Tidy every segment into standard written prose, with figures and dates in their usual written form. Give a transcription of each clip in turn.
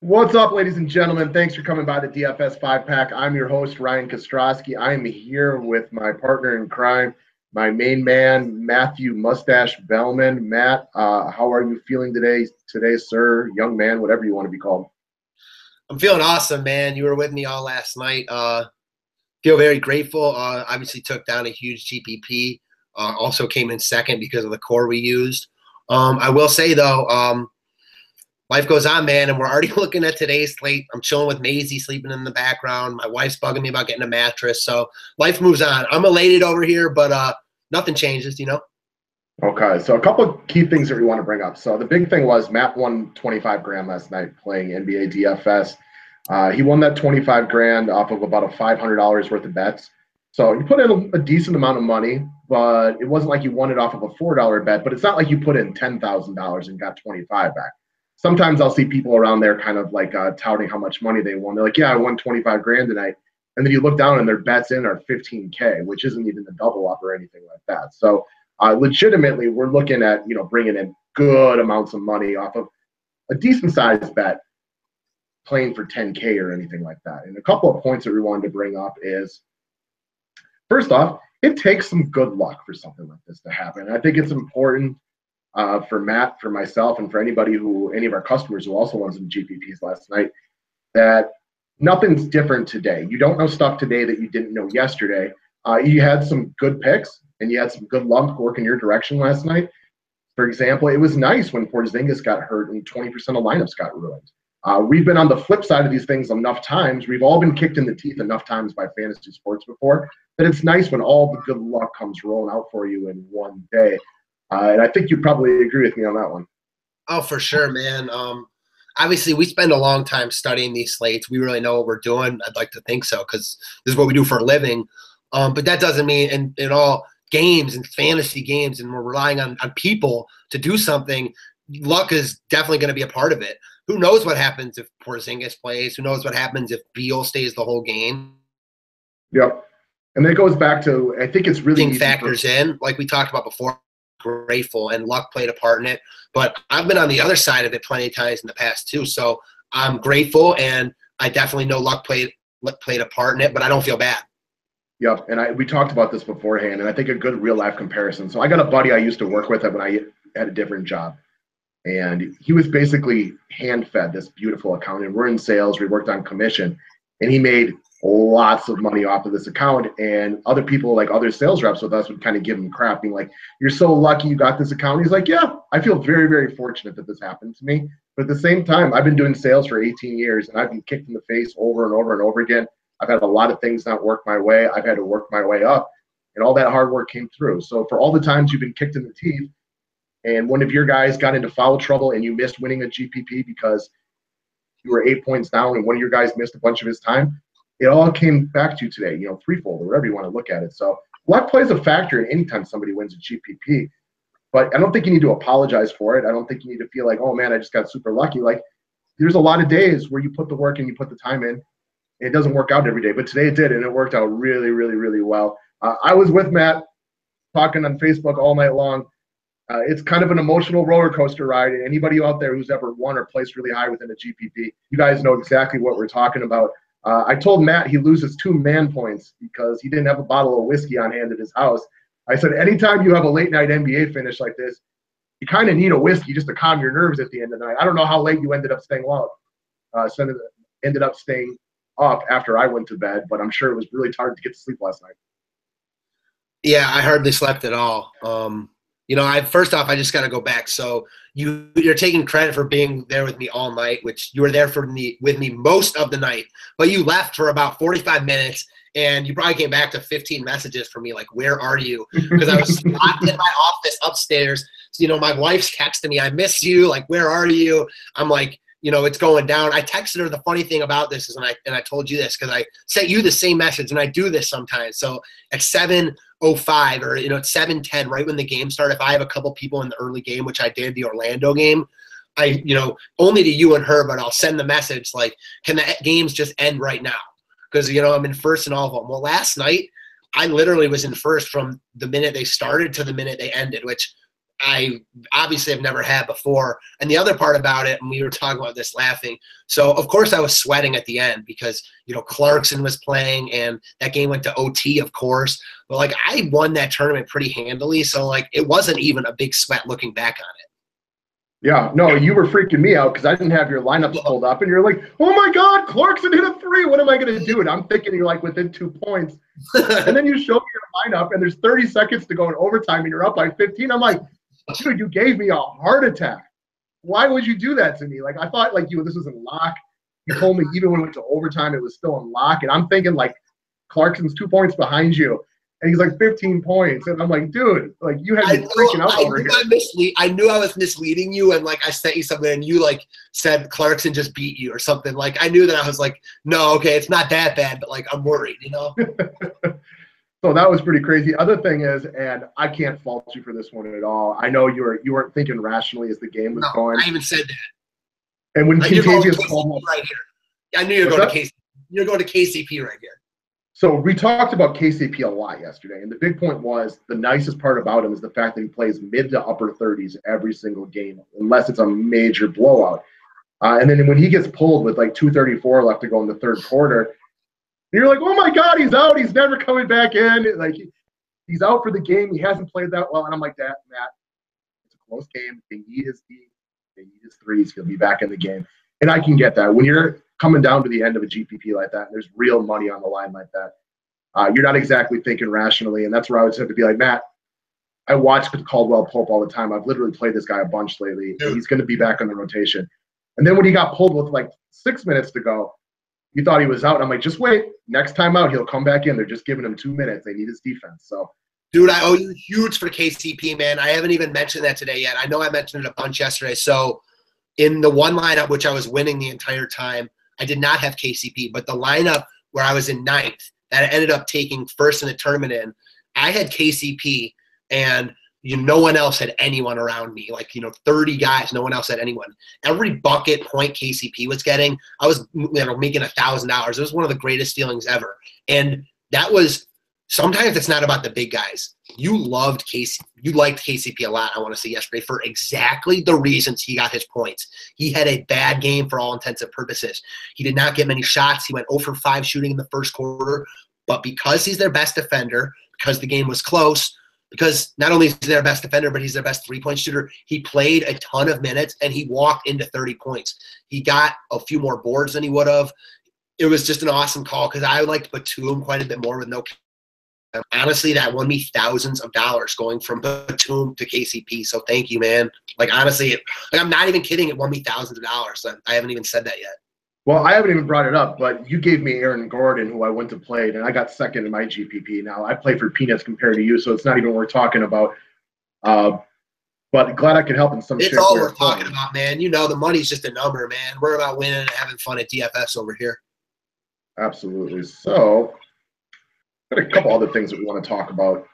What's up, ladies and gentlemen? Thanks for coming by the DFS 5-Pack. I'm your host, Ryan Kostrowski. I am here with my partner in crime, my main man, Matthew Mustache Bellman. Matt, how are you feeling today, sir, young man, whatever you want to be called? I'm feeling awesome, man. You were with me all last night. Feel very grateful. Obviously took down a huge GPP. Also came in second because of the core we used. I will say, though, life goes on, man, and we're already looking at today's slate. I'm chilling with Maisie sleeping in the background. My wife's bugging me about getting a mattress. So life moves on. I'm elated over here, but nothing changes. Okay, so a couple of key things that we want to bring up. So the big thing was Matt won 25 grand last night playing NBA DFS. He won that 25 grand off of about a $500 worth of bets. So you put in a decent amount of money, but it wasn't like you won it off of a $4 bet, but it's not like you put in $10,000 and got 25 back. Sometimes I'll see people around there kind of like touting how much money they won. They're like, yeah, I won 25 grand tonight. And then you look down and their bets in are 15K, which isn't even a double up or anything like that. So legitimately, we're looking at, bringing in good amounts of money off of a decent sized bet playing for 10K or anything like that. And a couple of points that we wanted to bring up is, first off, it takes some good luck for something like this to happen. I think it's important for Matt, for myself, and for any of our customers who also won some GPPs last night, that nothing's different today. You don't know stuff today that you didn't know yesterday. You had some good picks and you had some good luck work in your direction last night. For example, it was nice when Porzingis got hurt and 20% of lineups got ruined. We've been on the flip side of these things enough times. We've all been kicked in the teeth enough times by fantasy sports before that it's nice when all the good luck comes rolling out for you in one day. And I think you probably agree with me on that one. Oh, for sure, man. Obviously, we spend a long time studying these slates. We really know what we're doing. I'd like to think so because this is what we do for a living. But that doesn't mean in all games and fantasy games, and we're relying on people to do something, luck is definitely going to be a part of it. Who knows what happens if Porzingis plays? Who knows what happens if Beal stays the whole game? Yep. And that goes back to, I think it's really easy factors in, like we talked about before. Grateful, and luck played a part in it, but I've been on the other side of it plenty of times in the past too, so I'm grateful, and I definitely know luck played a part in it, but I don't feel bad. Yep, and we talked about this beforehand, and I think a good real-life comparison. So I got a buddy I used to work with when I had a different job, and he was basically hand-fed this beautiful account, and we're in sales, we worked on commission, and he made lots of money off of this account, and other people, like other sales reps with us, would kind of give him crap, being like, you're so lucky you got this account. He's like, yeah, I feel very, very fortunate that this happened to me. But at the same time, I've been doing sales for 18 years, and I've been kicked in the face over and over and over again. I've had a lot of things not work my way. I've had to work my way up, and all that hard work came through. So for all the times you've been kicked in the teeth, and one of your guys got into foul trouble and you missed winning a GPP because you were 8 points down and one of your guys missed a bunch of his time, it all came back to you today, threefold or whatever you want to look at it. So luck plays a factor in any time somebody wins a GPP, but I don't think you need to apologize for it. I don't think you need to feel like, oh man, I just got super lucky. Like, there's a lot of days where you put the work and you put the time in, and it doesn't work out every day, but today it did, and it worked out really, really, really well. I was with Matt talking on Facebook all night long. It's kind of an emotional roller coaster ride, and anybody out there who's ever won or placed really high within a GPP, you guys know exactly what we're talking about. I told Matt he loses 2 man points because he didn't have a bottle of whiskey on hand at his house. I said, anytime you have a late night NBA finish like this, you kind of need a whiskey just to calm your nerves at the end of the night. I don't know how late you ended up staying ended up staying up after I went to bed, but I'm sure it was really hard to get to sleep last night. Yeah, I hardly slept at all. First off, I just got to go back. So you're taking credit for being there with me all night, which you were there with me most of the night, but you left for about 45 minutes, and you probably came back to 15 messages from me, like, where are you? Because I was locked in my office upstairs. So, my wife's texting me, I miss you. Like, where are you? I'm like, it's going down. I texted her. The funny thing about this is, and I told you this because I sent you the same message, and I do this sometimes. So at 7:05 or at 7:10, right when the game started, if I have a couple people in the early game, which I did, the Orlando game, I only to you and her, but I'll send the message like, can the games just end right now? Because I'm in first in all of them. Well, last night I literally was in first from the minute they started to the minute they ended, which I obviously have never had before. And the other part about it, and we were talking about this laughing, so of course I was sweating at the end because, you know, Clarkson was playing and that game went to OT, of course. But, like, I won that tournament pretty handily, so, like, it wasn't even a big sweat looking back on it. Yeah, no, you were freaking me out because I didn't have your lineups pulled up, and you're like, "Oh my God, Clarkson hit a 3. What am I going to do?" And I'm thinking you're like within 2 points, and then you show me your lineup, and there's 30 seconds to go in overtime, and you're up by 15. I'm like, "Dude, you gave me a heart attack. Why would you do that to me?" Like, I thought like this was in lock. You told me even when it went to overtime, it was still in lock, and I'm thinking like Clarkson's 2 points behind you. And he's like 15 points. And I'm like, dude, like you had me freaking out over here. I knew I was misleading you. And like I sent you something and you like said Clarkson just beat you or something. Like I knew that. I was like, no, okay, it's not that bad, but like I'm worried, you know? So that was pretty crazy. Other thing is, and I can't fault you for this one at all. I know you weren't thinking rationally as the game was going. I even said that. And when Contavious called right here. I knew you were going to KCP. You're going to KCP right here. So we talked about KCP a lot yesterday, and the big point was the nicest part about him is the fact that he plays mid to upper 30s every single game, unless it's a major blowout. And then when he gets pulled with like 2:34 left to go in the third quarter, you're like, oh my God, he's out. He's never coming back in. Like he's out for the game. He hasn't played that well. And I'm like, Matt, it's a close game. They need his D. They need his threes. He'll be back in the game. And I can get that. When you're coming down to the end of a GPP like that, and there's real money on the line like that, you're not exactly thinking rationally. And that's where I would have to be like, Matt, I watch Caldwell Pope all the time. I've literally played this guy a bunch lately. And he's going to be back on the rotation. And then when he got pulled with like 6 minutes to go, you thought he was out. And I'm like, just wait. Next time out, he'll come back in. They're just giving him 2 minutes. They need his defense. So, dude, I owe you huge for KCP, man. I haven't even mentioned that today yet. I know I mentioned it a bunch yesterday. So in the one lineup, which I was winning the entire time, I did not have KCP. But the lineup where I was in ninth, that I ended up taking first in the tournament in, I had KCP, and no one else had anyone around me. Like, 30 guys, no one else had anyone. Every bucket point KCP was getting, I was making $1,000. It was one of the greatest feelings ever. And that was, sometimes it's not about the big guys. You liked KCP a lot, I want to say yesterday, for exactly the reasons he got his points. He had a bad game for all intents and purposes. He did not get many shots. He went 0 for 5 shooting in the first quarter. But because he's their best defender, because the game was close, because not only is he their best defender, but he's their best three-point shooter, he played a ton of minutes, and he walked into 30 points. He got a few more boards than he would have. It was just an awesome call because I would like to Batum quite a bit more with no. Honestly, that won me thousands of dollars going from Batum to KCP. So thank you, man. Like, honestly, I'm not even kidding. It won me thousands of dollars. I haven't even said that yet. Well, I haven't even brought it up, but you gave me Aaron Gordon, who I went to play, and I got second in my GPP. Now, I play for peanuts compared to you, so it's not even worth talking about. But glad I could help in some shape. It's all we're talking about, man. The money's just a number, man. We're about winning and having fun at DFS over here. Absolutely. So, got a couple other things that we want to talk about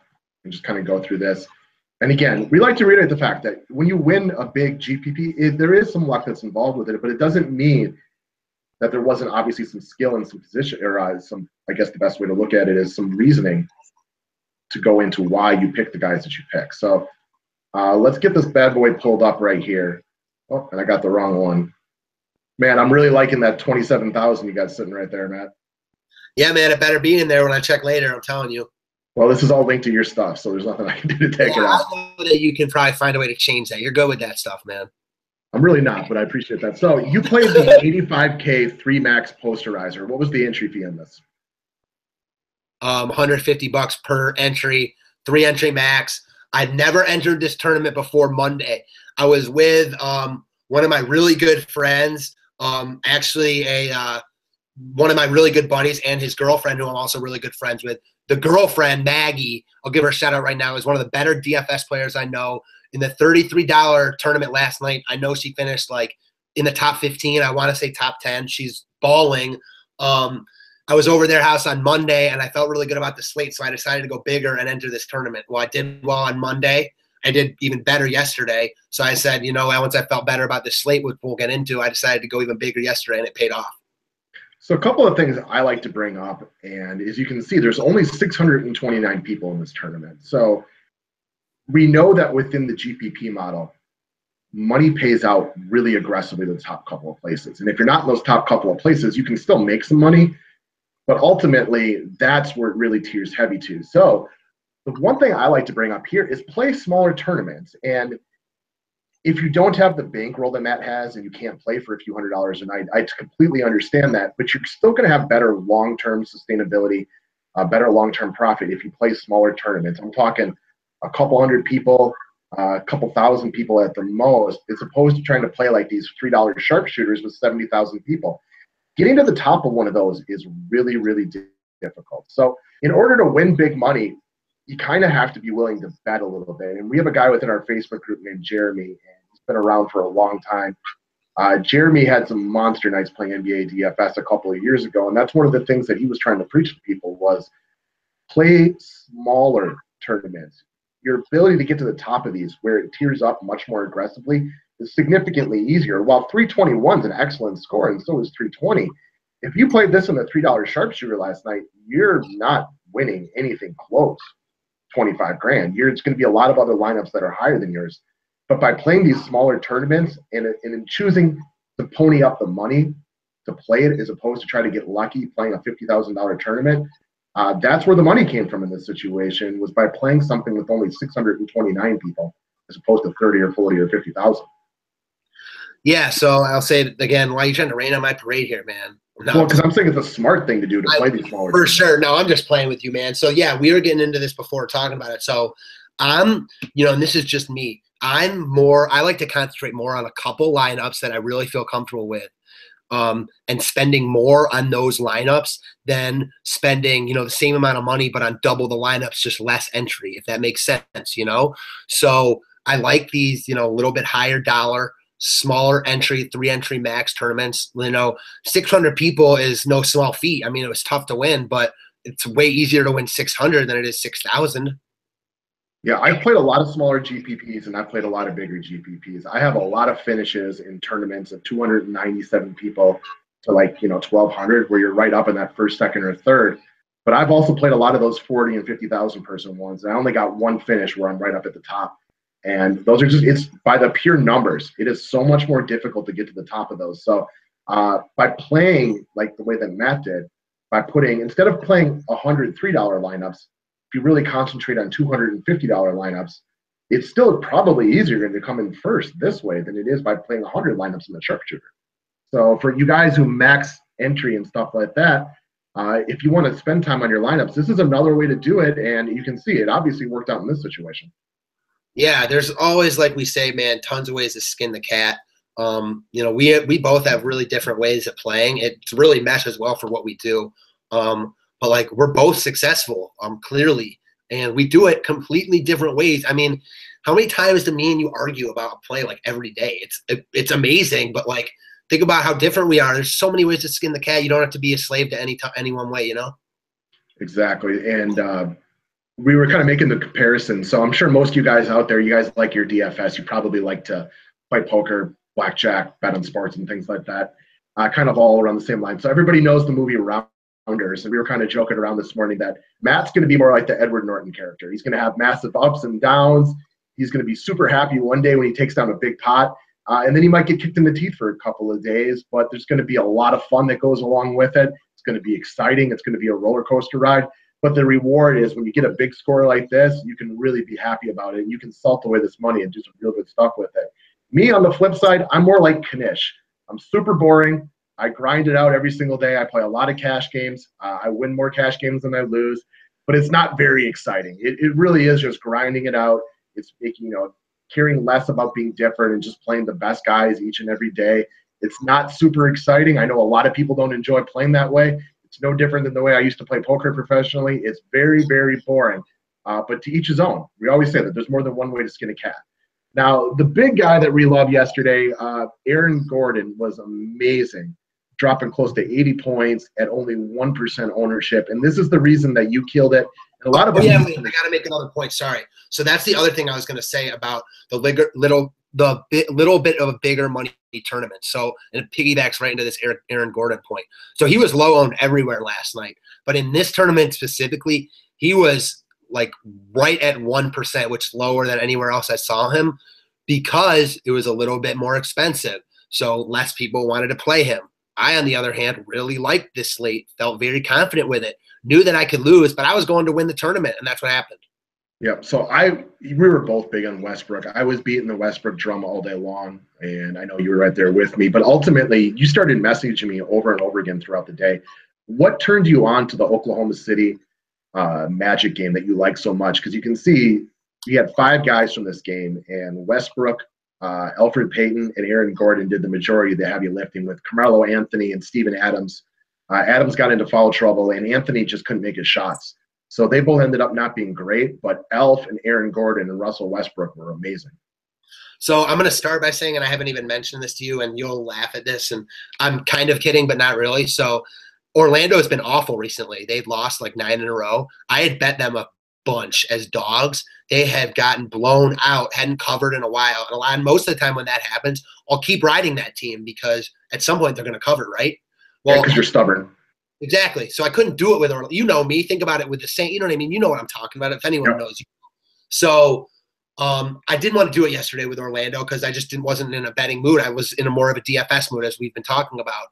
and just kind of go through this. And again, we like to reiterate the fact that when you win a big GPP, there is some luck that's involved with it, but it doesn't mean that there wasn't obviously some skill and some position, or I guess the best way to look at it is some reasoning to go into why you pick the guys that you pick. So let's get this bad boy pulled up right here. Oh, and I got the wrong one. Man, I'm really liking that 27,000 you got sitting right there, Matt. Yeah, man, it better be in there when I check later, I'm telling you. Well, this is all linked to your stuff, so there's nothing I can do to take it out. I know that you can probably find a way to change that. You're good with that stuff, man. I'm really not, but I appreciate that. So you played the 85K 3 max posterizer. What was the entry fee on this? $150 per entry, 3 entry max. I'd never entered this tournament before Monday. I was with one of my really good friends, actually one of my really good buddies and his girlfriend, who I'm also really good friends with. The girlfriend, Maggie, I'll give her a shout out right now, is one of the better DFS players I know. In the $33 tournament last night, I know she finished like in the top 15. I want to say top 10. She's balling. I was over their house on Monday, and I felt really good about the slate, so I decided to go bigger and enter this tournament. Well, I did well on Monday. I did even better yesterday. So I said, once I felt better about the slate, which we'll get into, I decided to go even bigger yesterday, and it paid off. So a couple of things I like to bring up, and as you can see, there's only 629 people in this tournament. So we know that within the GPP model, money pays out really aggressively to the top couple of places. And if you're not in those top couple of places, you can still make some money, but ultimately that's where it really tiers heavy to. So the one thing I like to bring up here is play smaller tournaments. And if you don't have the bankroll that Matt has and you can't play for a few $100s a night, I completely understand that, but you're still going to have better long-term sustainability, better long-term profit if you play smaller tournaments. I'm talking a couple hundred people, a couple thousand people at the most, as opposed to trying to play like these $3 sharpshooters with 70,000 people. Getting to the top of one of those is really, really difficult. So in order to win big money, you kind of have to be willing to bet a little bit. And we have a guy within our Facebook group named Jeremy, and he's been around for a long time. Jeremy had some monster nights playing NBA DFS a couple of years ago, and that's one of the things that he was trying to preach to people was play smaller tournaments. Your ability to get to the top of these where it tiers up much more aggressively is significantly easier. While 321 is an excellent score, and so is 320, if you played this in the $3 sharpshooter last night, you're not winning anything close. 25 grand. It's going to be a lot of other lineups that are higher than yours. But by playing these smaller tournaments and in choosing to pony up the money to play it as opposed to try to get lucky playing a $50,000 tournament, that's where the money came from in this situation, was by playing something with only 629 people as opposed to 30 or 40 or 50,000. Yeah, so I'll say it again, why are you trying to rain on my parade here, man? No, well, because I'm saying it's a smart thing to do to play these smaller for sure. No, I'm just playing with you, man. So yeah, we were getting into this before talking about it. So I'm, and this is just me. I like to concentrate more on a couple lineups that I really feel comfortable with, and spending more on those lineups than spending, the same amount of money, but on double the lineups, just less entry, if that makes sense, So I like these, a little bit higher dollar, smaller entry, 3-entry max tournaments. 600 people is no small feat. I mean, it was tough to win, but it's way easier to win 600 than it is 6,000. Yeah, I've played a lot of smaller GPPs and I've played a lot of bigger GPPs. I have a lot of finishes in tournaments of 297 people to 1,200, where you're right up in that first, second, or third. But I've also played a lot of those 40 and 50,000 person ones. And I only got one finish where I'm right up at the top. And those are it's by the pure numbers. It is so much more difficult to get to the top of those. So by playing like the way that Matt did, instead of playing $103 lineups, if you really concentrate on $250 lineups, it's still probably easier to come in first this way than it is by playing 100 lineups in the sharpshooter. So for you guys who max entry and stuff like that, if you want to spend time on your lineups, this is another way to do it. And you can see it obviously worked out in this situation. Yeah, there's always, like we say, man, tons of ways to skin the cat. We both have really different ways of playing. It really meshes well for what we do. But we're both successful, clearly, and we do it completely different ways. I mean, how many times do me and you argue about a play every day? It's amazing, but think about how different we are. There's so many ways to skin the cat. You don't have to be a slave to any one way, Exactly, and we were kind of making the comparison. So I'm sure most of you guys out there, you guys like your DFS. You probably like to play poker, blackjack, bet on sports, and things like that. Kind of all around the same line. So everybody knows the movie Rounders, and we were kind of joking around this morning that Matt's going to be more like the Edward Norton character. He's going to have massive ups and downs. He's going to be super happy one day when he takes down a big pot, and then he might get kicked in the teeth for a couple of days. But there's going to be a lot of fun that goes along with it. It's going to be exciting. It's going to be a roller coaster ride. But the reward is when you get a big score like this, you can really be happy about it. You can salt away this money and do some real good stuff with it. Me, on the flip side, I'm more like Kanish. I'm super boring. I grind it out every single day. I play a lot of cash games. I win more cash games than I lose, but it's not very exciting. It really is just grinding it out. It's making, caring less about being different and just playing the best guys each and every day. It's not super exciting. I know a lot of people don't enjoy playing that way. It's no different than the way I used to play poker professionally. It's very, very boring, but to each his own. We always say that there's more than one way to skin a cat. Now, the big guy that we loved yesterday, Aaron Gordon, was amazing, dropping close to 80 points at only 1% ownership. And this is the reason that you killed it. And a lot of I got to make another point. Sorry. So that's the other thing I was going to say about the little bit of a bigger money tournament. So, and it piggybacks right into this Aaron Gordon point. So he was low owned everywhere last night, but in this tournament specifically, he was like right at 1%, which is lower than anywhere else I saw him, because it was a little bit more expensive. So less people wanted to play him. I, on the other hand, really liked this slate, felt very confident with it, knew that I could lose, but I was going to win the tournament, and that's what happened. Yep. So we were both big on Westbrook. I was beating the Westbrook drum all day long, and I know you were right there with me. But ultimately, you started messaging me over and over again throughout the day. What turned you on to the Oklahoma City Magic game that you like so much? Because you can see we had 5 guys from this game, and Westbrook, Elfrid, Payton, and Aaron Gordon did the majority of the heavy lifting with Carmelo Anthony and Steven Adams. Adams got into foul trouble, and Anthony just couldn't make his shots. So they both ended up not being great, but Elf and Aaron Gordon and Russell Westbrook were amazing. So I'm going to start by saying, and I haven't even mentioned this to you, and you'll laugh at this, and I'm kind of kidding, but not really. So Orlando has been awful recently. They've lost like 9 in a row. I had bet them a bunch as dogs. They have gotten blown out, hadn't covered in a while. And most of the time when that happens, I'll keep riding that team because at some point they're going to cover, right? Well, because you're stubborn. Exactly. So I couldn't do it with Orlando. You know me. Think about it with the Saints. You know what I mean? You know what I'm talking about. If anyone knows you. So I didn't want to do it yesterday with Orlando because I just wasn't in a betting mood. I was in a more of a DFS mood, as we've been talking about.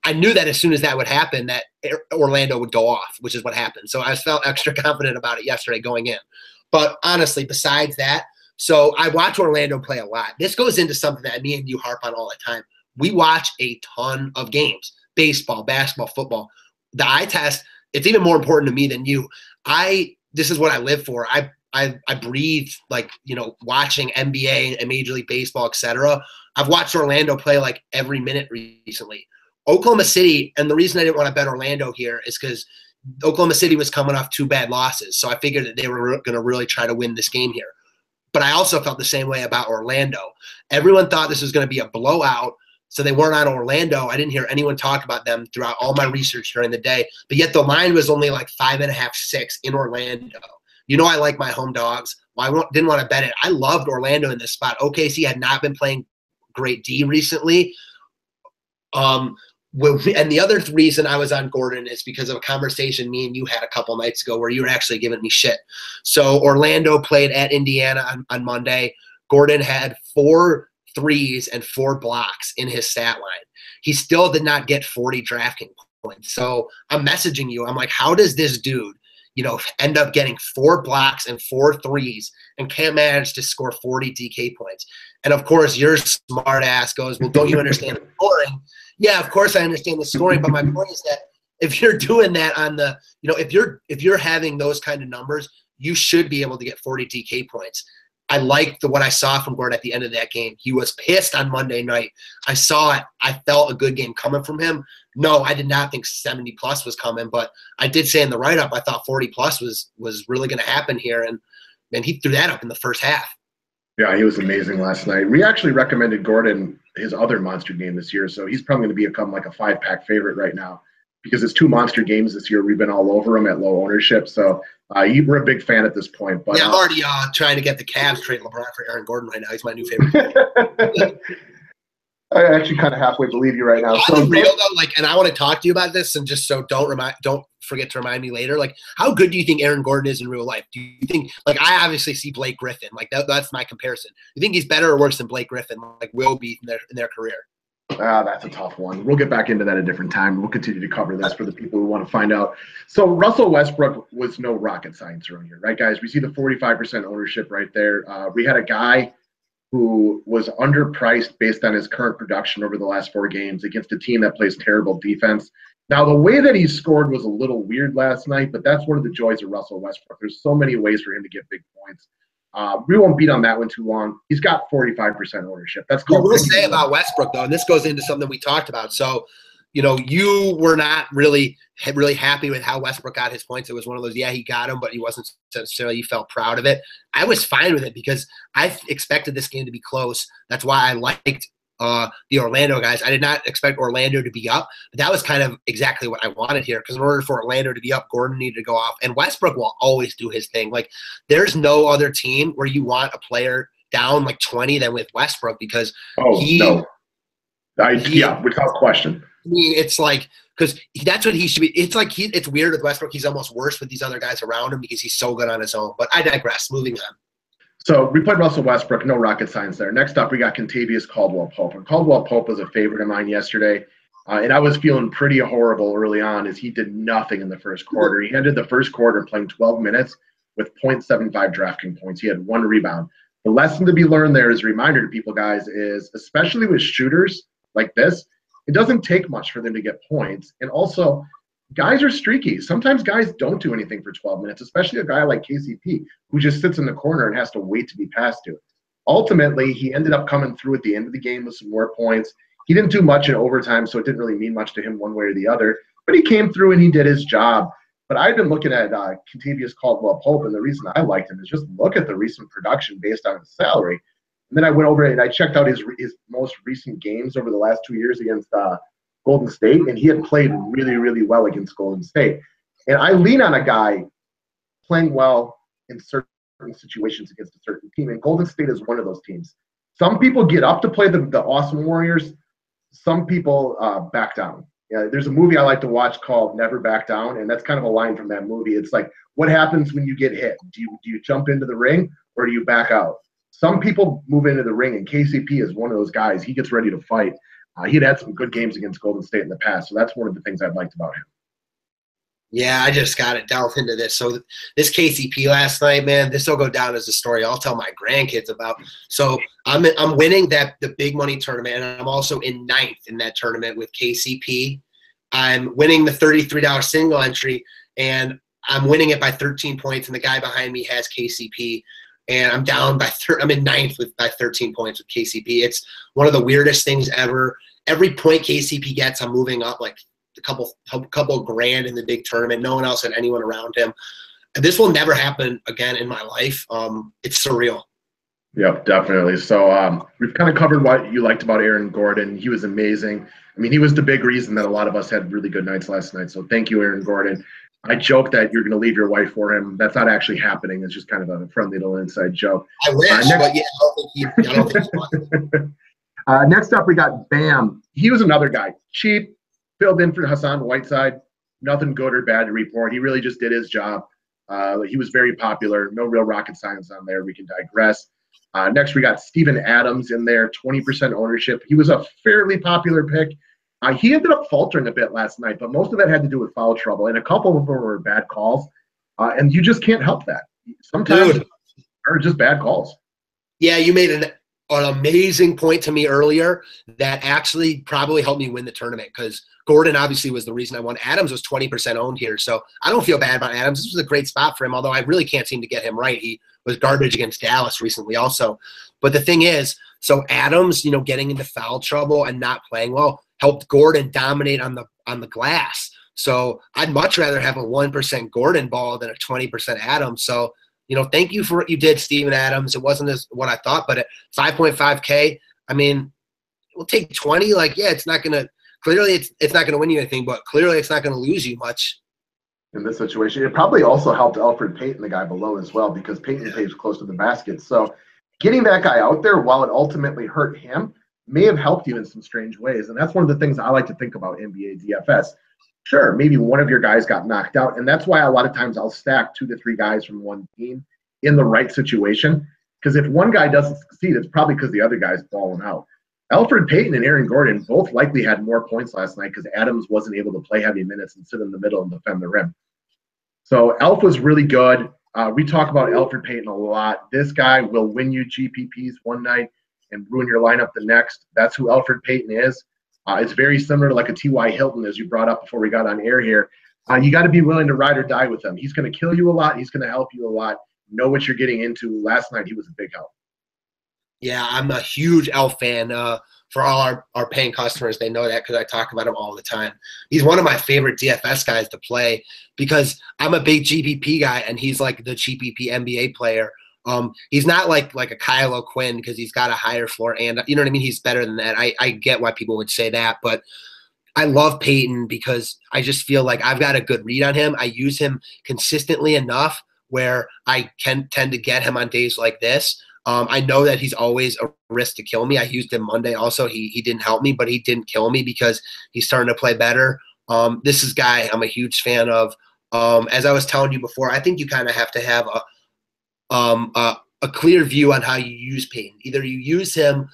I knew that as soon as that would happen, that Orlando would go off, which is what happened. So I felt extra confident about it yesterday going in. But honestly, besides that, so I watch Orlando play a lot. This goes into something that me and you harp on all the time. We watch a ton of games. Baseball, basketball, football. The eye test, it's even more important to me than you. This is what I live for. I breathe, like, watching NBA and Major League Baseball, etc. I've watched Orlando play like every minute recently. Oklahoma City, and the reason I didn't want to bet Orlando here is because Oklahoma City was coming off 2 bad losses. So I figured that they were going to really try to win this game here. But I also felt the same way about Orlando. Everyone thought this was going to be a blowout. So they weren't on Orlando. I didn't hear anyone talk about them throughout all my research during the day. But yet the line was only like 5.5, 6 in Orlando. I like my home dogs. Well, I didn't want to bet it. I loved Orlando in this spot. OKC had not been playing great D recently. And the other reason I was on Gordon is because of a conversation me and you had a couple nights ago where you were actually giving me shit. So Orlando played at Indiana on Monday. Gordon had 4 threes and 4 blocks in his stat line. He still did not get 40 DraftKings points. So I'm messaging you. I'm like, how does this dude, end up getting 4 blocks and 4 threes and can't manage to score 40 DK points? And of course, your smart ass goes, well, don't you understand the scoring? Yeah, of course I understand the scoring, but my point is that if you're doing that on the, if you're having those kind of numbers, you should be able to get 40 DK points. I liked what I saw from Gordon at the end of that game. He was pissed on Monday night. I saw it. I felt a good game coming from him. No, I did not think 70 plus was coming, but I did say in the write-up I thought 40 plus was really going to happen here, and he threw that up in the first half. Yeah, he was amazing last night. We actually recommended Gordon his other monster game this year, so he's probably going to become like a 5-pack favorite right now because it's 2 monster games this year. We've been all over him at low ownership, so we're a big fan at this point. But yeah, I'm already trying to get the Cavs trade LeBron for Aaron Gordon right now. He's my new favorite. I actually kind of halfway believe you right now. So real though, and I want to talk to you about this, and just so don't forget to remind me later. How good do you think Aaron Gordon is in real life? Do you think I obviously see Blake Griffin, that's my comparison. Do you think he's better or worse than Blake Griffin, will be in their career? That's a tough one. We'll get back into that at a different time. We'll continue to cover this for the people who want to find out. So Russell Westbrook was no rocket science around here, right, guys? We see the 45% ownership right there. We had a guy who was underpriced based on his current production over the last 4 games against a team that plays terrible defense. Now, the way that he scored was a little weird last night, but that's one of the joys of Russell Westbrook. There's so many ways for him to get big points. We won't beat on that one too long. He's got 45% ownership. That's cool. What we'll say about Westbrook, though, and this goes into something we talked about. So, you were not really happy with how Westbrook got his points. It was one of those, yeah, he got them, but he wasn't necessarily, you felt proud of it. I was fine with it because I expected this game to be close. That's why I liked the Orlando guys. I did not expect Orlando to be up, but that was kind of exactly what I wanted here, because in order for Orlando to be up, Gordon needed to go off, and Westbrook will always do his thing. There's no other team where you want a player down 20 than with Westbrook, because yeah, without question. I mean, it's like because that's what he should be. It's like it's weird with Westbrook. He's almost worse with these other guys around him because he's so good on his own. But I digress. Moving on. So we played Russell Westbrook. No rocket science there. Next up, we got Kentavious Caldwell-Pope. And Caldwell-Pope was a favorite of mine yesterday. And I was feeling pretty horrible early on as he did nothing in the first quarter. He ended the first quarter playing 12 minutes with 0.75 DraftKings points. He had 1 rebound. The lesson to be learned there as a reminder to people, guys, is especially with shooters like this, it doesn't take much for them to get points. And also, guys are streaky. Sometimes guys don't do anything for 12 minutes, especially a guy like KCP who just sits in the corner and has to wait to be passed to. Ultimately, he ended up coming through at the end of the game with some more points. He didn't do much in overtime, so it didn't really mean much to him one way or the other. But he came through and he did his job. But I've been looking at Kentavious Caldwell-Pope, and the reason I liked him is just look at the recent production based on his salary. And then I went over and I checked out his most recent games over the last 2 years against Golden State, and he had played really, really well against Golden State. And I lean on a guy playing well in certain situations against a certain team, and Golden State is one of those teams. Some people get up to play the awesome Warriors. Some people back down. Yeah, there's a movie I like to watch called Never Back Down, and that's kind of a line from that movie. It's like, what happens when you get hit? Do you jump into the ring or do you back out? Some people move into the ring, and KCP is one of those guys. He gets ready to fight. He'd had some good games against Golden State in the past, so that's one of the things I've liked about him. Yeah, I just got to delve into this. So this KCP last night, man, this will go down as a story I'll tell my grandkids about. So I'm winning the big money tournament, and I'm also in 9th in that tournament with KCP. I'm winning the $33 single entry, and I'm winning it by 13 points, and the guy behind me has KCP. And I'm down by I'm in 9th by 13 points with KCP. It's one of the weirdest things ever. Every point KCP gets, I'm moving up like a couple grand in the big tournament. No one else had anyone around him. This will never happen again in my life. It's surreal. Yep, definitely. So we've kind of covered what you liked about Aaron Gordon. He was amazing. I mean, he was the big reason that a lot of us had really good nights last night. So thank you, Aaron Gordon. I joke that you're going to leave your wife for him. That's not actually happening. It's just kind of a friendly little inside joke. I wish, but yeah, I don't think he wants. Next up, we got Bam. He was another guy. Cheap, filled in for Hassan Whiteside. Nothing good or bad to report. He really just did his job. He was very popular. No real rocket science on there. We can digress. Next, we got Steven Adams in there, 20% ownership. He was a fairly popular pick. He ended up faltering a bit last night, but most of that had to do with foul trouble, and a couple of them were bad calls, and you just can't help that. Sometimes are just bad calls. Yeah, you made an amazing point to me earlier that actually probably helped me win the tournament because Gordon obviously was the reason I won. Adams was 20% owned here, so I don't feel bad about Adams. This was a great spot for him, although I really can't seem to get him right. He was garbage against Dallas recently also. But the thing is, so Adams, getting into foul trouble and not playing well helped Gordon dominate on the glass. So I'd much rather have a 1% Gordon ball than a 20% Adams. So, thank you for what you did, Steven Adams. It wasn't as what I thought, but at 5.5K, I mean, we'll take 20. It's not going to – clearly it's not going to win you anything, but clearly it's not going to lose you much. In this situation, it probably also helped Elfrid Payton, the guy below as well, because Payton plays close to the basket. So getting that guy out there, while it ultimately hurt him, may have helped you in some strange ways. And that's one of the things I like to think about NBA DFS. Sure, maybe one of your guys got knocked out, and that's why a lot of times I'll stack 2 to 3 guys from one team in the right situation, because if one guy doesn't succeed, it's probably because the other guy's balling out. Elfrid Payton and Aaron Gordon both likely had more points last night because Adams wasn't able to play heavy minutes and sit in the middle and defend the rim. So Elf was really good. We talk about Elfrid Payton a lot. This guy will win you GPPs one night and ruin your lineup the next. That's who Elfrid Payton is. It's very similar to like a T.Y. Hilton, as you brought up before we got on air here. You got to be willing to ride or die with him. He's going to kill you a lot. He's going to help you a lot. Know what you're getting into. Last night, he was a big help. Yeah, I'm a huge Elf fan. For all our paying customers, they know that because I talk about him all the time. He's one of my favorite DFS guys to play because I'm a big GPP guy, and he's like the GPP NBA player. He's not like a Kyle O'Quinn because he's got a higher floor, and you know what I mean? He's better than that. I get why people would say that, but I love Payton because I just feel like I've got a good read on him. I use him consistently enough where I can tend to get him on days like this. I know that he's always a risk to kill me. I used him Monday also. He didn't help me, but he didn't kill me because he's starting to play better. This is a guy I'm a huge fan of. As I was telling you before, I think you kind of have to have a clear view on how you use Payton. Either you use him,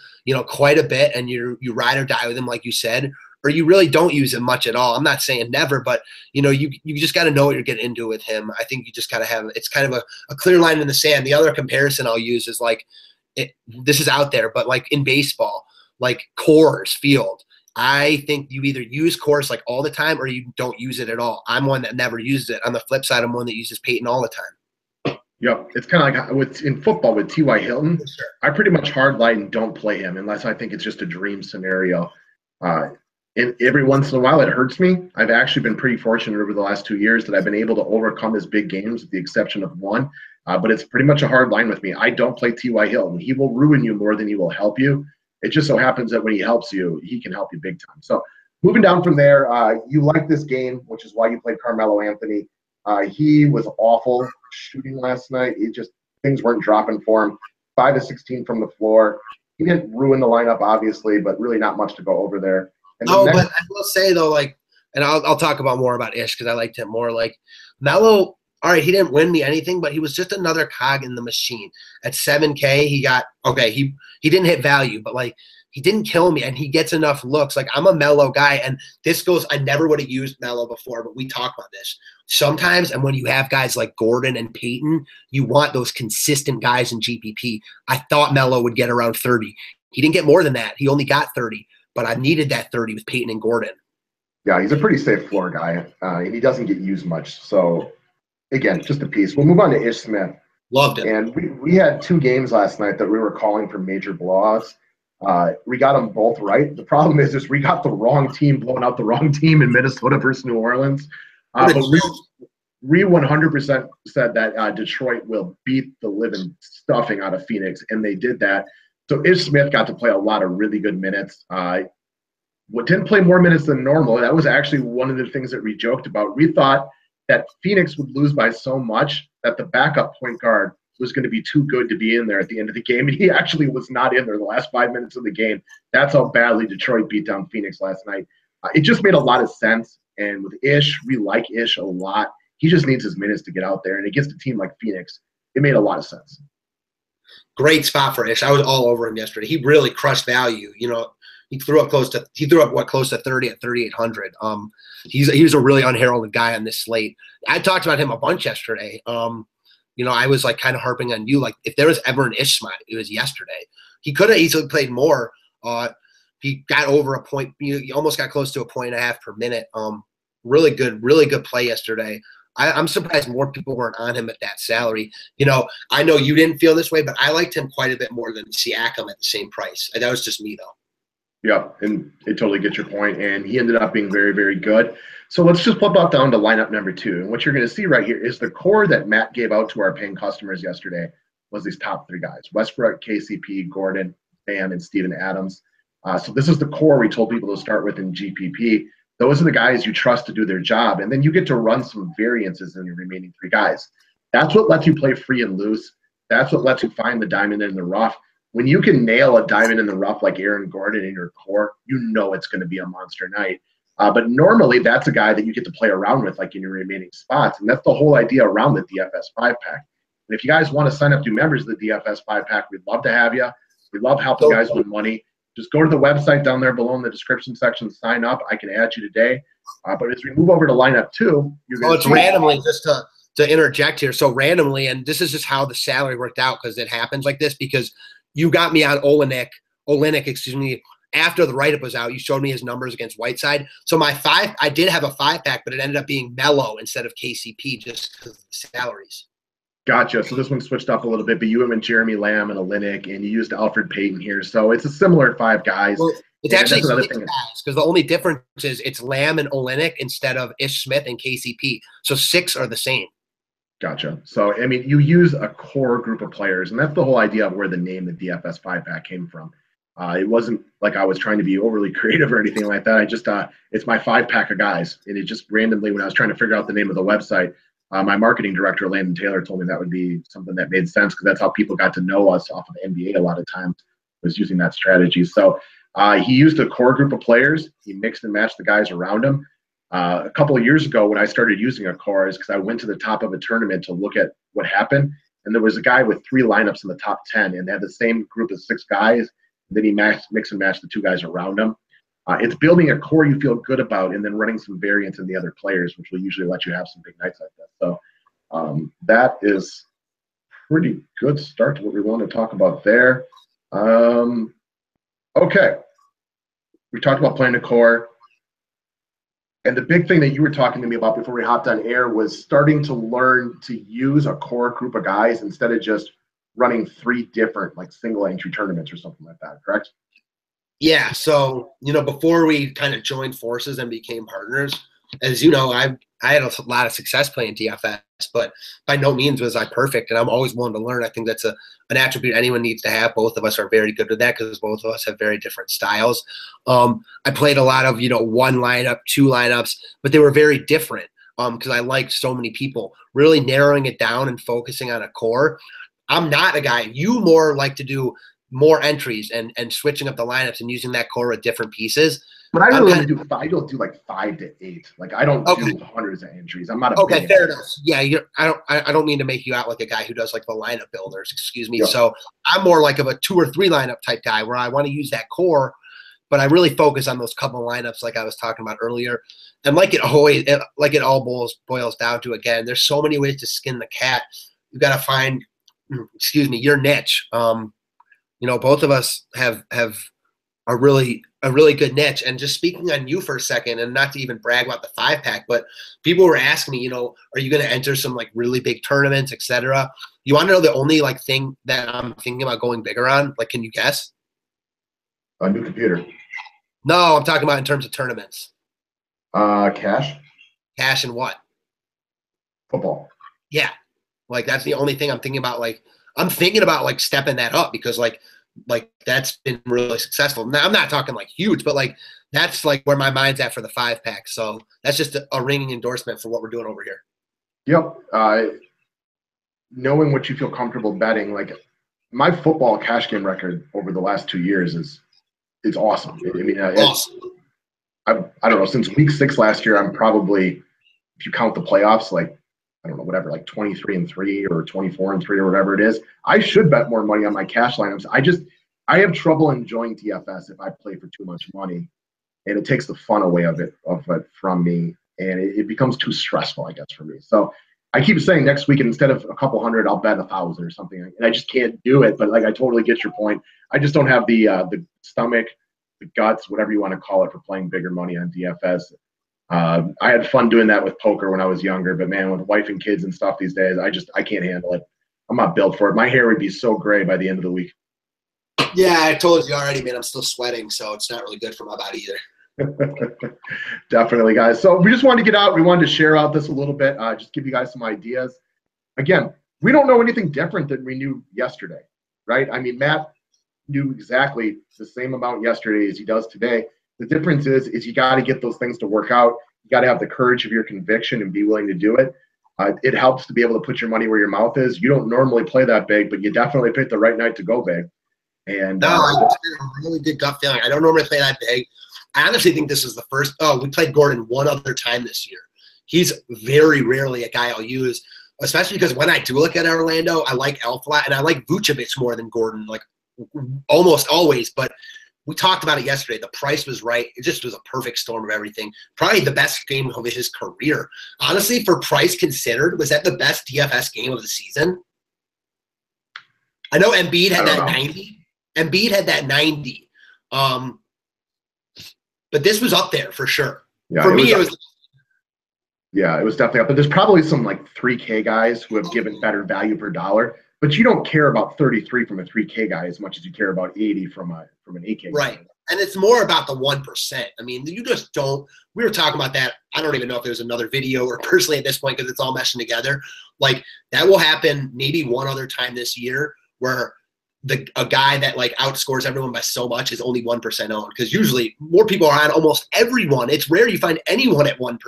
quite a bit and you ride or die with him, like you said, or you really don't use him much at all. I'm not saying never, but you just got to know what you're getting into with him. I think you just got to have, it's kind of a clear line in the sand. The other comparison I'll use is this is out there, but like in baseball, like Coors Field. I think you either use Coors like all the time or you don't use it at all. I'm one that never uses it. On the flip side, I'm one that uses Payton all the time. Yep, it's kind of like in football with T.Y. Hilton. Sure. I pretty much hard light and don't play him unless I think it's just a dream scenario. And every once in a while, it hurts me. I've actually been pretty fortunate over the last 2 years that I've been able to overcome his big games, with the exception of one. But it's pretty much a hard line with me. I don't play T.Y. Hilton. He will ruin you more than he will help you. It just so happens that when he helps you, he can help you big time. So moving down from there, you like this game, which is why you played Carmelo Anthony. He was awful shooting last night. Things weren't dropping for him. 5 of 16 from the floor. He didn't ruin the lineup, obviously, but really not much to go over there. But I will say though, and I'll talk about more about Ish because I liked him more. Like Melo, all right, he didn't win me anything, but he was just another cog in the machine. At 7K, he got he didn't hit value, but he didn't kill me, and he gets enough looks. Like I'm a Melo guy, and this goes. I never would have used Melo before, but we talk about this sometimes. And when you have guys like Gordon and Payton, you want those consistent guys in GPP. I thought Melo would get around 30. He didn't get more than that. He only got 30. But I needed that 30 with Payton and Gordon. Yeah, he's a pretty safe floor guy, and he doesn't get used much. So, again, just a piece. We'll move on to Ish Smith. Loved it. And we had 2 games last night that we were calling for major blowouts. We got them both right. The problem is we got the wrong team blowing out the wrong team in Minnesota versus New Orleans. But we 100% said that Detroit will beat the living stuffing out of Phoenix, and they did that. So Ish Smith got to play a lot of really good minutes. Didn't play more minutes than normal. That was actually one of the things that we joked about. We thought that Phoenix would lose by so much that the backup point guard was going to be too good to be in there at the end of the game. And he actually was not in there the last 5 minutes of the game. That's how badly Detroit beat down Phoenix last night. It just made a lot of sense. And with Ish, we like Ish a lot. He just needs his minutes to get out there. And against a team like Phoenix, it made a lot of sense. Great spot for Ish. I was all over him yesterday. He really crushed value. He threw up close to 30 at 3,800. He's a really unheralded guy on this slate. I talked about him a bunch yesterday. I was kind of harping on you. If there was ever an Ish spot, it was yesterday. He could have easily played more. He got over a point. He almost got close to 1.5 per minute. Really good play yesterday. I'm surprised more people weren't on him at that salary. I know you didn't feel this way, but I liked him quite a bit more than Siakam at the same price. That was just me, though. Yeah, and I totally get your point. And he ended up being very, very good. So let's just flip out down to lineup number 2. And what you're going to see right here is the core that Matt gave out to our paying customers yesterday was these top 3 guys: Westbrook, KCP, Gordon, Bam, and Steven Adams. So this is the core we told people to start with in GPP. Those are the guys you trust to do their job. And then you get to run some variances in your remaining 3 guys. That's what lets you play free and loose. That's what lets you find the diamond in the rough. When you can nail a diamond in the rough like Aaron Gordon in your core, you know it's going to be a monster night. But normally that's a guy that you get to play around with in your remaining spots. And that's the whole idea around the DFS 5-pack. And if you guys want to sign up to be members of the DFS 5-pack, we'd love to have you. We love helping guys win money. Just go to the website down there below in the description section, sign up. I can add you today. But as we move over to lineup 2, you're going to see randomly, just to interject here. So randomly, and this is just how the salary worked out because it happens like this because you got me on Olenek, after the write-up was out. You showed me his numbers against Whiteside. So I did have a 5-pack, but it ended up being Melo instead of KCP just because of the salaries. Gotcha. So this one switched up a little bit, but you went Jeremy Lamb and Olenek, and you used Elfrid Payton here. So it's a similar 5 guys. Well, it's actually 6 guys because the only difference is it's Lamb and Olenek instead of Ish Smith and KCP. So 6 are the same. Gotcha. So, you use a core group of players, and that's the whole idea of where the name the DFS 5-pack came from. It wasn't like I was trying to be overly creative or anything like that. I just, it's my 5-pack of guys. And it just randomly, when I was trying to figure out the name of the website, My marketing director, Landon Taylor, told me that would be something that made sense because that's how people got to know us off of NBA a lot of times, was using that strategy. So he used a core group of players. He mixed and matched the guys around him. A couple of years ago when I started using a core is because I went to the top of a tournament to look at what happened. And there was a guy with 3 lineups in the top 10, and they had the same group of 6 guys. And then he mix and matched the 2 guys around him. It's building a core you feel good about and then running some variance in the other players, which will usually let you have some big nights like that. So that is pretty good start to what we want to talk about there. Okay. We talked about playing a core. And the big thing that you were talking to me about before we hopped on air was starting to learn to use a core group of guys instead of just running 3 different like single entry tournaments or something like that, correct? Yeah. So, before we kind of joined forces and became partners, as you know, I had a lot of success playing DFS, but by no means was I perfect. And I'm always willing to learn. I think that's an attribute anyone needs to have. Both of us are very good with that because both of us have very different styles. I played a lot of, 1 lineup, 2 lineups, but they were very different because I liked so many people. Really narrowing it down and focusing on a core. I'm not a guy. You more like to do more entries and switching up the lineups and using that core with different pieces. But I really I don't do like 5 to 8. Like I don't do hundreds of entries. I'm not a okay. Fair enough. Yeah, I don't mean to make you out like a guy who does like the lineup builders. Excuse me. Yep. So I'm more like of a 2 or 3 lineup type guy where I want to use that core, but I really focus on those couple lineups like I was talking about earlier. And like it all boils down to, again, there's so many ways to skin the cat. You got to find, your niche. Both of us have a really good niche. And just speaking on you for a second, and not to even brag about the 5-pack, but people were asking me, are you going to enter some like really big tournaments, etc.? You want to know the only like thing that I'm thinking about going bigger on? Like, can you guess? A new computer. No, I'm talking about in terms of tournaments. Cash. Cash and what? Football. Yeah. Like that's the only thing I'm thinking about. Like I'm thinking about like stepping that up because like that's been really successful. Now I'm not talking like huge, but like that's like where my mind's at for the 5-pack. So that's just a ringing endorsement for what we're doing over here. Yep. Knowing what you feel comfortable betting, like my football cash game record over the last 2 years is awesome. I mean, awesome. I don't know, since week 6 last year, I'm probably, if you count the playoffs, like, I don't know, whatever, like 23-3 or 24-3 or whatever it is. I should bet more money on my cash lineups. I have trouble enjoying DFS if I play for too much money, and it takes the fun away of it from me, and it becomes too stressful, I guess, for me. So I keep saying next week, instead of a couple hundred, I'll bet 1,000 or something, and I just can't do it. But like, I totally get your point. I just don't have the stomach, the guts, whatever you want to call it, for playing bigger money on DFS. I had fun doing that with poker when I was younger, but man, with wife and kids and stuff these days, I can't handle it. I'm not built for it. My hair would be so gray by the end of the week. Yeah, I told you already, man. I'm still sweating, so it's not really good for my body either. Definitely, guys. So we just wanted to get out. We wanted to share out this a little bit, just give you guys some ideas. Again, we don't know anything different than we knew yesterday, right? I mean, Matt knew exactly the same amount yesterday as he does today. The difference is you got to get those things to work out. You got to have the courage of your conviction and be willing to do it. It helps to be able to put your money where your mouth is. You don't normally play that big, but you definitely picked the right night to go big. And no, I had a really good gut feeling. I don't normally play that big. I honestly think this is the first. Oh, we played Gordon one other time this year. He's very rarely a guy I'll use, especially because when I do look at Orlando, I like Elfrid and I like Vucevic more than Gordon, like almost always. But we talked about it yesterday. The price was right. It just was a perfect storm of everything. Probably the best game of his career. Honestly, for price considered, was that the best DFS game of the season? I know Embiid had that 90. Embiid had that 90. But this was up there for sure. Yeah, for me, it was. Yeah, it was definitely up. But there's probably some like 3K guys who have given better value per dollar. But you don't care about 33 from a 3K guy as much as you care about 80 from an 8K guy. Right. And it's more about the 1%. I mean, you just don't – we were talking about that. I don't even know if there's another video or personally at this point because it's all meshing together. Like, that will happen maybe one other time this year where a guy that, like, outscores everyone by so much is only 1% owned because usually more people are on almost everyone. It's rare you find anyone at 1%.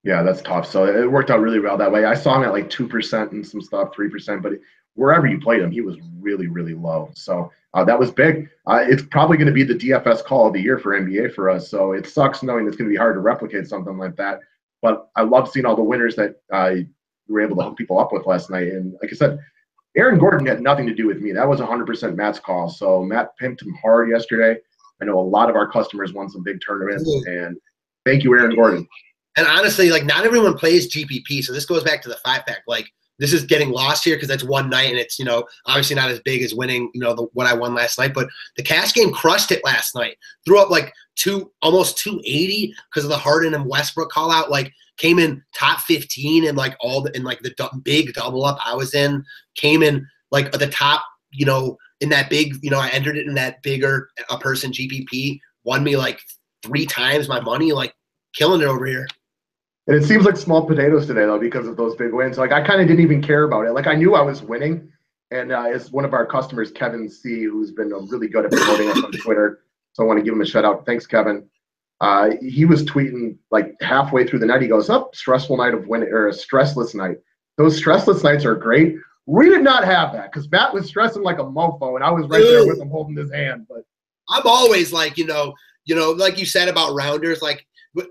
Yeah, that's tough. So it worked out really well that way. I saw him at like 2% and some stuff, 3%, but wherever you played him, he was really, really low. So that was big. It's probably going to be the DFS call of the year for NBA for us. So it sucks knowing it's going to be hard to replicate something like that. But I love seeing all the winners that we were able to hook people up with last night. And like I said, Aaron Gordon had nothing to do with me. That was 100% Matt's call. So Matt pimped him hard yesterday. I know a lot of our customers won some big tournaments, and thank you, Aaron Gordon. And honestly, like not everyone plays GPP, so this goes back to the 5-pack. Like this is getting lost here because that's one night, and it's obviously not as big as winning what I won last night. But the cash game crushed it last night. Threw up like almost 280 because of the Harden and Westbrook call out. Like came in top 15 and like the big double up I was in. Came in like at the top, in that big, I entered it in that bigger a person GPP. Won me like 3 times my money. Like killing it over here. And it seems like small potatoes today, though, because of those big wins. Like, I kind of didn't even care about it. Like, I knew I was winning. And it's one of our customers, Kevin C., who's been really good at promoting us on Twitter. So I want to give him a shout out. Thanks, Kevin. He was tweeting like halfway through the night. He goes, stressful night of winning, or a stressless night. Those stressless nights are great. We did not have that because Matt was stressing like a mofo, and I was right there with him holding his hand. But I'm always like, like you said about rounders, like,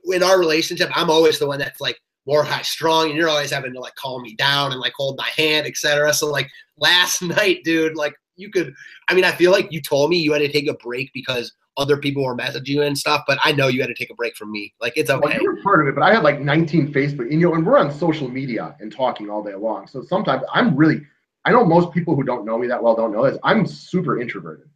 in our relationship, I'm always the one that's like more high strong, and you're always having to like calm me down and like hold my hand, etc. So like last night, dude, like I feel like you told me you had to take a break because other people were messaging you and stuff, but I know you had to take a break from me. Like it's okay. Well, you were part of it, but I had like 19 Facebook, and we're on social media and talking all day long. So sometimes I know most people who don't know me that well don't know this. I'm super introverted.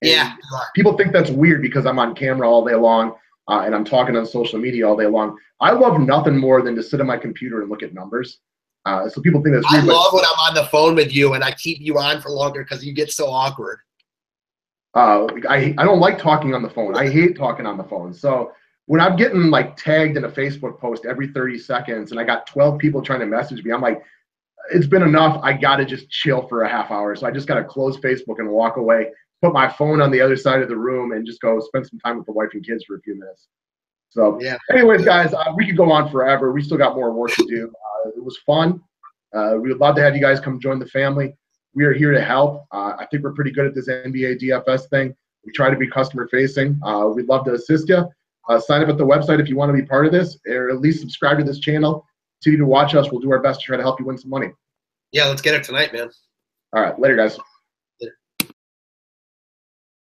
And yeah. People think that's weird because I'm on camera all day long. And I'm talking on social media all day long. I love nothing more than to sit on my computer and look at numbers. So people think that's weird. I love when I'm on the phone with you and I keep you on for longer because you get so awkward. I don't like talking on the phone. I hate talking on the phone. So when I'm getting like tagged in a Facebook post every 30 seconds and I got 12 people trying to message me, I'm like, it's been enough. I got to just chill for a half hour. So I just got to close Facebook and walk away. Put my phone on the other side of the room and just go spend some time with the wife and kids for a few minutes. So anyways, guys, we could go on forever. We still got more work to do. It was fun. We would love to have you guys come join the family. We are here to help. I think we're pretty good at this NBA DFS thing. We try to be customer facing. We'd love to assist you. Sign up at the website if you want to be part of this, or at least subscribe to this channel. Continue to watch us. We'll do our best to try to help you win some money. Yeah, let's get it tonight, man. All right. Later, guys.